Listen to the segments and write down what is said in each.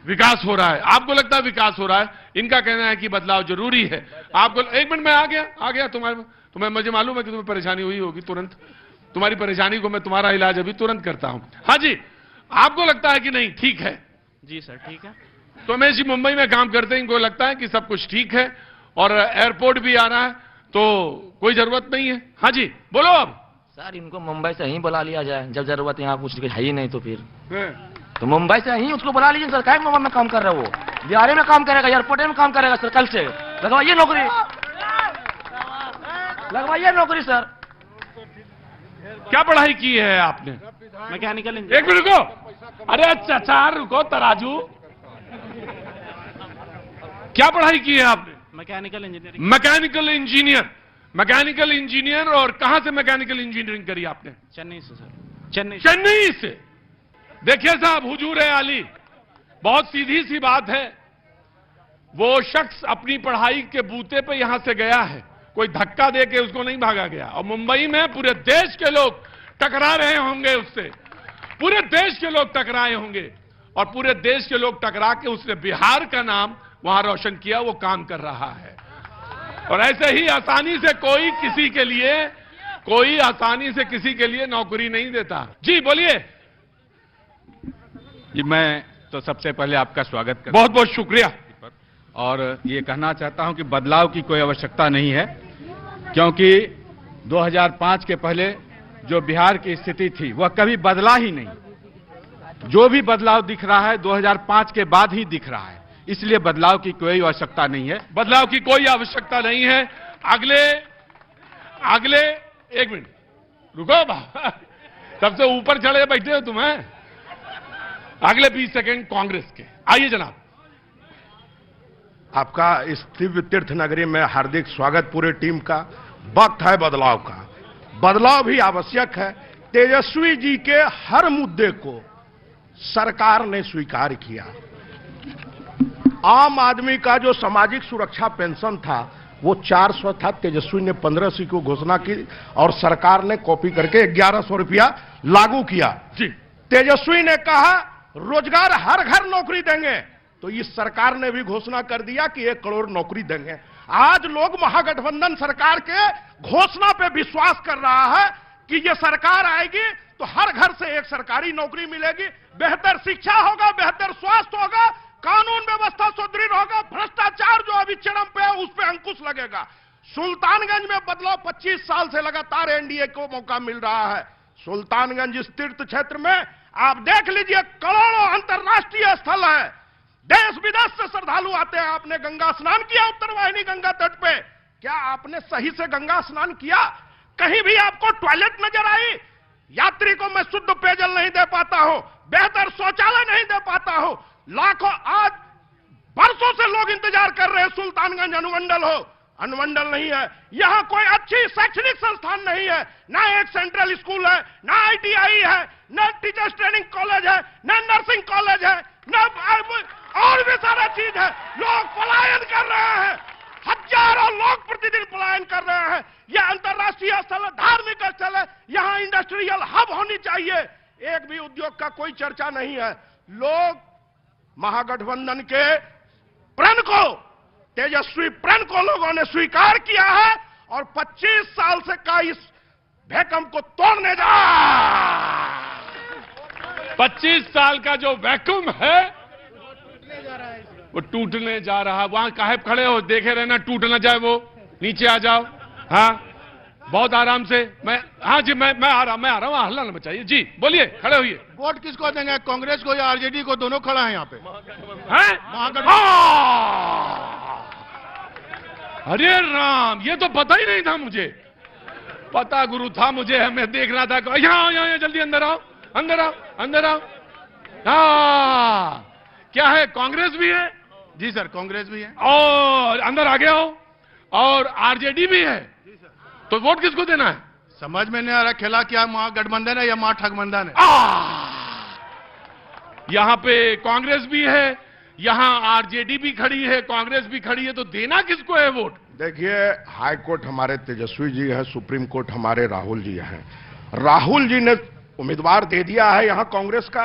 विकास हो रहा है, आपको लगता है विकास हो रहा है, इनका कहना है कि बदलाव जरूरी है। आपको एक मिनट में आ गया तुम्हें मुझे मालूम है कि तुम्हें परेशानी हुई होगी, तुरंत तुम्हारी परेशानी को मैं तुम्हारा इलाज अभी तुरंत करता हूं। हाँ जी, आपको लगता है कि नहीं ठीक है? जी सर ठीक है। तो मैं जी मुंबई में काम करते हैं, इनको लगता है कि सब कुछ ठीक है और एयरपोर्ट भी आ रहा है तो कोई जरूरत नहीं है। हाँ जी बोलो। अब सर इनको मुंबई से ही बुला लिया जाए, जब जरूरत यहाँ कुछ है ही नहीं तो फिर तो मुंबई से ही उसको बुला लीजिए। सरकार मुंबई में काम कर रहा है, वो बिहार में काम करेगा, एयरपोर्ट में काम करेगा सर। कल से लगवाइए नौकरी, लगवाइए नौकरी सर। क्या पढ़ाई की है आपने? मैकेनिकल एक मिनट रुको, अरे चाचा रुको, तराजू क्या पढ़ाई की है आपने? Mechanical engineering. Mechanical engineer. और कहां से मैकेनिकल इंजीनियरिंग करी आपने? चेन्नई से सर। चेन्नई से। देखिए साहब, हुजूर आली, बहुत सीधी सी बात है, वो शख्स अपनी पढ़ाई के बूते पे यहां से गया है, कोई धक्का दे के उसको नहीं भागा गया। और मुंबई में पूरे देश के लोग टकरा रहे होंगे उससे, पूरे देश के लोग टकराए होंगे और पूरे देश के लोग टकरा के उसने बिहार का नाम वहां रोशन किया, वो काम कर रहा है। और ऐसे ही आसानी से कोई किसी के लिए नौकरी नहीं देता। जी बोलिए। जी मैं तो सबसे पहले आपका स्वागत करता हूं। बहुत बहुत शुक्रिया। और ये कहना चाहता हूं कि बदलाव की कोई आवश्यकता नहीं है, क्योंकि 2005 के पहले जो बिहार की स्थिति थी वह कभी बदला ही नहीं। जो भी बदलाव दिख रहा है 2005 के बाद ही दिख रहा है, इसलिए बदलाव की कोई आवश्यकता नहीं है। बदलाव की कोई आवश्यकता नहीं है। अगले एक मिनट रुको, सबसे ऊपर चढ़े बैठे हो तुम्हें। अगले 20 सेकंड कांग्रेस के, आइए जनाब। आपका इस दिव्य तीर्थ नगरी में हार्दिक स्वागत पूरी टीम का। वक्त है बदलाव का, बदलाव भी आवश्यक है। तेजस्वी जी के हर मुद्दे को सरकार ने स्वीकार किया। आम आदमी का जो सामाजिक सुरक्षा पेंशन था वो 400 था, तेजस्वी ने 1500 की घोषणा की और सरकार ने कॉपी करके 1100 रुपया लागू किया। जी। तेजस्वी ने कहा रोजगार हर घर नौकरी देंगे, तो इस सरकार ने भी घोषणा कर दिया कि 1 करोड़ नौकरी देंगे। आज लोग महागठबंधन सरकार के घोषणा पे विश्वास कर रहा है कि ये सरकार आएगी तो हर घर से 1 सरकारी नौकरी मिलेगी, बेहतर शिक्षा होगा, बेहतर स्वास्थ्य होगा, कानून व्यवस्था सुदृढ़ होगा, भ्रष्टाचार जो अभी चरम पे है उस पे अंकुश लगेगा। सुल्तानगंज में बदलाव 25 साल से लगातार एनडीए को मौका मिल रहा है। सुल्तानगंज इस तीर्थ क्षेत्र में आप देख लीजिए, करोड़ों अंतर्राष्ट्रीय स्थल है, देश विदेश से श्रद्धालु आते हैं। आपने गंगा स्नान किया उत्तरवाहिनी गंगा तट पे? क्या आपने सही से गंगा स्नान किया? कहीं भी आपको टॉयलेट नजर आई? यात्री को मैं शुद्ध पेयजल नहीं दे पाता हूं, बेहतर शौचालय नहीं दे पाता हूं। लाखों, आज बरसों से लोग इंतजार कर रहे हैं सुल्तानगंज अनुमंडल हो। अनुमंडल नहीं है, यहां कोई अच्छी शैक्षणिक संस्थान नहीं है, ना एक सेंट्रल स्कूल है, ना आईटीआई है, ना टीचर्स ट्रेनिंग कॉलेज है, ना नर्सिंग कॉलेज है, ना और भी सारा चीज है। लोग पलायन कर रहे हैं, हजारों लोग प्रतिदिन पलायन कर रहे हैं। यह अंतर्राष्ट्रीय स्थल है, धार्मिक स्थल है, यहां इंडस्ट्रियल हब होनी चाहिए। एक भी उद्योग का कोई चर्चा नहीं है। लोग महागठबंधन के प्रण को, तेजस्वी प्रण को लोगों ने स्वीकार किया है और 25 साल से का इस वैक्यूम को तोड़ने जा 25 साल का जो वैक्यूम है वो टूटने जा रहा। वहां काहे खड़े हो, देखे रहना, टूट ना जाए वो। नीचे आ जाओ। हाँ बहुत आराम से। हाँ जी मैं आ रहा हूँ, हल्ला ना मचाइए। जी बोलिए, खड़े होइए। वोट किसको देंगे, कांग्रेस को या आरजेडी को? दोनों खड़ा है यहाँ पे। अरे राम, ये तो पता ही नहीं था मुझे। पता गुरु था मुझे, मैं देख रहा था। यहाँ जल्दी अंदर आओ, अंदर आओ, अंदर आओ। हाँ क्या है, कांग्रेस भी है? जी सर, कांग्रेस भी है। और अंदर आ गया हो, और आरजेडी भी है। तो वोट किसको देना है? समझ में नहीं आ रहा, खेला क्या महागठबंधन है या महाठगबंधन है? यहां पे कांग्रेस भी है, यहां आरजेडी भी खड़ी है, कांग्रेस भी खड़ी है, तो देना किसको है वोट? देखिए, हाई कोर्ट हमारे तेजस्वी जी है, सुप्रीम कोर्ट हमारे राहुल जी हैं। राहुल जी ने उम्मीदवार दे दिया है यहां कांग्रेस का,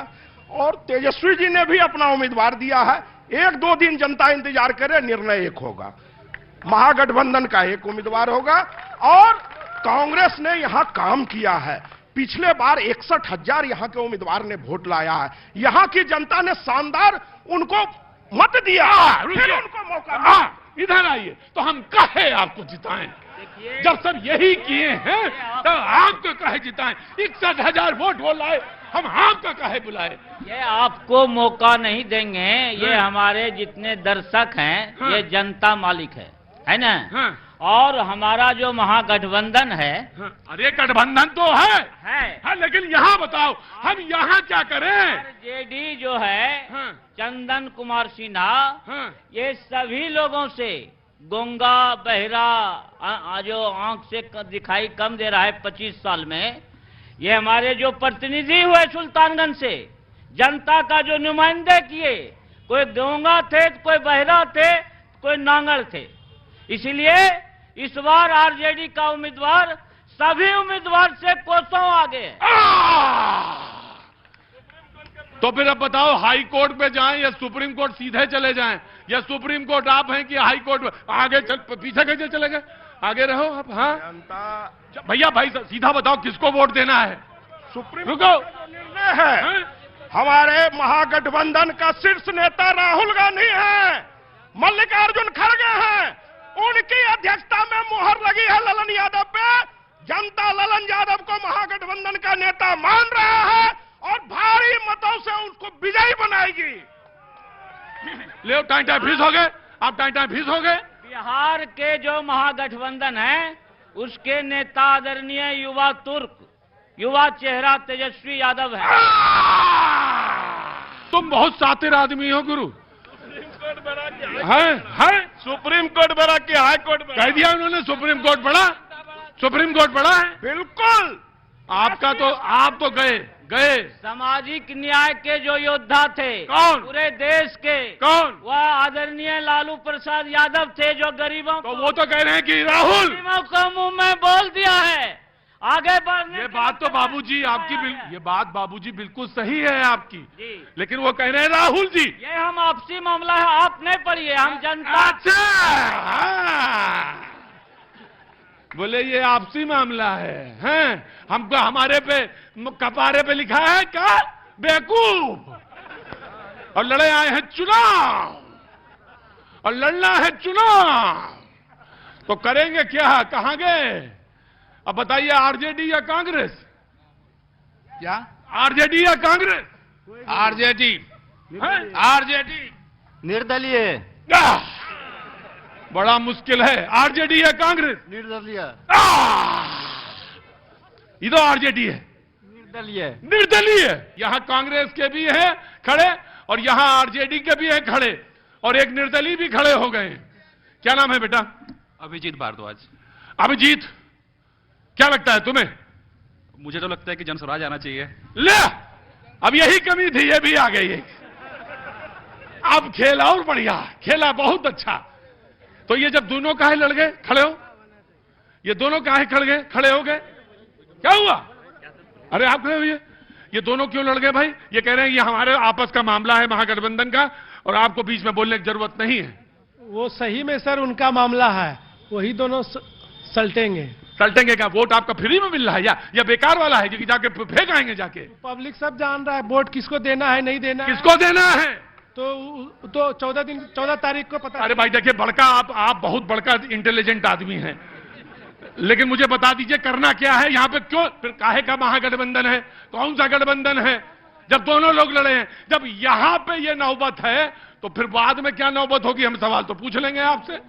और तेजस्वी जी ने भी अपना उम्मीदवार दिया है। 1-2 दिन जनता इंतजार करे, निर्णय एक होगा। महागठबंधन का एक उम्मीदवार होगा। और कांग्रेस ने यहां काम किया है। पिछले बार 61,000 यहां के उम्मीदवार ने वोट लाया है। यहां की जनता ने शानदार उनको मत दिया, फिर उनको मौका। इधर आइए तो हम कहे आपको जिताएं। जब सब यही किए हैं तो आपको कहे जिताएं। 61,000 वोट वो लाए, हम आपका कहे बुलाए। ये आपको मौका नहीं देंगे। ये हमारे जितने दर्शक हैं, ये जनता मालिक है ना। और हमारा जो महागठबंधन है, अरे गठबंधन तो है लेकिन यहाँ बताओ हम यहाँ क्या करें। जेडी जो है, चंदन कुमार सिन्हा, ये सभी लोगों से गूंगा बहरा जो आंख से दिखाई कम दे रहा है 25 साल में, ये हमारे जो प्रतिनिधि हुए सुल्तानगंज से, जनता का जो नुमाइंदे किए, कोई गूंगा थे, कोई बहरा थे, कोई नांगल थे। इसलिए इस बार आरजेडी का उम्मीदवार सभी उम्मीदवार से कोसों आगे है। तो फिर अब बताओ हाई कोर्ट पे जाएं या सुप्रीम कोर्ट सीधे चले जाएं, या सुप्रीम कोर्ट आप हैं कि हाई कोर्ट आगे पीछे कैसे चले गए? आगे रहो अब। हाँ भैया भाई सीधा बताओ किसको वोट देना है? सुप्रीम रुको, निर्णय है। हमारे महागठबंधन का शीर्ष नेता राहुल गांधी है, मल्लिकार्जुन खड़गे हैं, उनकी अध्यक्षता में मुहर लगी है ललन यादव पे। जनता ललन यादव को महागठबंधन का नेता मान रहा है और भारी मतों से उसको विजयी बनाएगी। ले टाइम फीस हो गए, आप टाइम फीस हो गए। बिहार के जो महागठबंधन है, उसके नेता आदरणीय युवा तुर्क, युवा चेहरा तेजस्वी यादव है। तुम बहुत सातिर आदमी हो गुरु। है सुप्रीम कोर्ट बड़ा कि हाई कोर्ट बड़ा? कह दिया उन्होंने सुप्रीम कोर्ट बड़ा। सुप्रीम कोर्ट बड़ा है बिल्कुल। आपका तो आप तो गए सामाजिक न्याय के जो योद्धा थे, कौन? पूरे देश के, कौन? वह आदरणीय लालू प्रसाद यादव थे, जो गरीबों तो वो तो कह रहे हैं कि राहुल को मुंह में बोल दिया है आगे बढ़ने। ये बात तो बाबूजी आपकी ये बात बाबूजी बिल्कुल सही है आपकी, लेकिन वो कह रहे हैं राहुल जी ये हम आपसी मामला है, आप नहीं पढ़िए, हम जनता। अच्छा बोले ये आपसी मामला है। हमको हमारे पे कपारे पे लिखा है क्या बेवकूफ, और लड़े आए हैं चुनाव, और लड़ना है चुनाव, तो करेंगे क्या? कहां गए? अब बताइए आरजेडी या कांग्रेस? क्या आरजेडी या कांग्रेस? आरजेडी आरजेडी निर्दलीय बड़ा मुश्किल है। आरजेडी या कांग्रेस? निर्दलीय ये तो आरजेडी है, निर्दलीय। यहां कांग्रेस के भी हैं खड़े और यहां आरजेडी के भी हैं खड़े, और एक निर्दलीय भी खड़े हो गए। क्या नाम है बेटा? अभिजीत भारद्वाज। अभिजीत, क्या लगता है तुम्हें? मुझे तो लगता है कि जनस्वराज आना चाहिए। ले, अब यही कमी थी, ये भी आ गई है। अब खेला और बढ़िया खेला, बहुत अच्छा। तो ये जब दोनों काहे लड़ गए खड़े हो, ये दोनों काहे खड़े हो गए? क्या हुआ? अरे आप खड़े हुए, ये दोनों क्यों लड़ गए भाई? ये कह रहे हैं ये हमारे आपस का मामला है महागठबंधन का, और आपको बीच में बोलने की जरूरत नहीं है। वो सही में सर उनका मामला है, वही दोनों सलटेंगे का वोट आपका फ्री में मिल रहा है या बेकार वाला है जो कि जाके फेंक आएंगे जाके? पब्लिक सब जान रहा है वोट किसको देना है, नहीं देना किसको देना है। तो 14 तारीख को पता। अरे भाई देखिए, बड़का आप बहुत बड़का इंटेलिजेंट आदमी हैं, लेकिन मुझे बता दीजिए करना क्या है यहाँ पे? क्यों फिर काहे का महागठबंधन है? कौन सा गठबंधन है जब दोनों लोग लड़े हैं? जब यहाँ पे ये नौबत है तो फिर बाद में क्या नौबत होगी? हम सवाल तो पूछ लेंगे आपसे।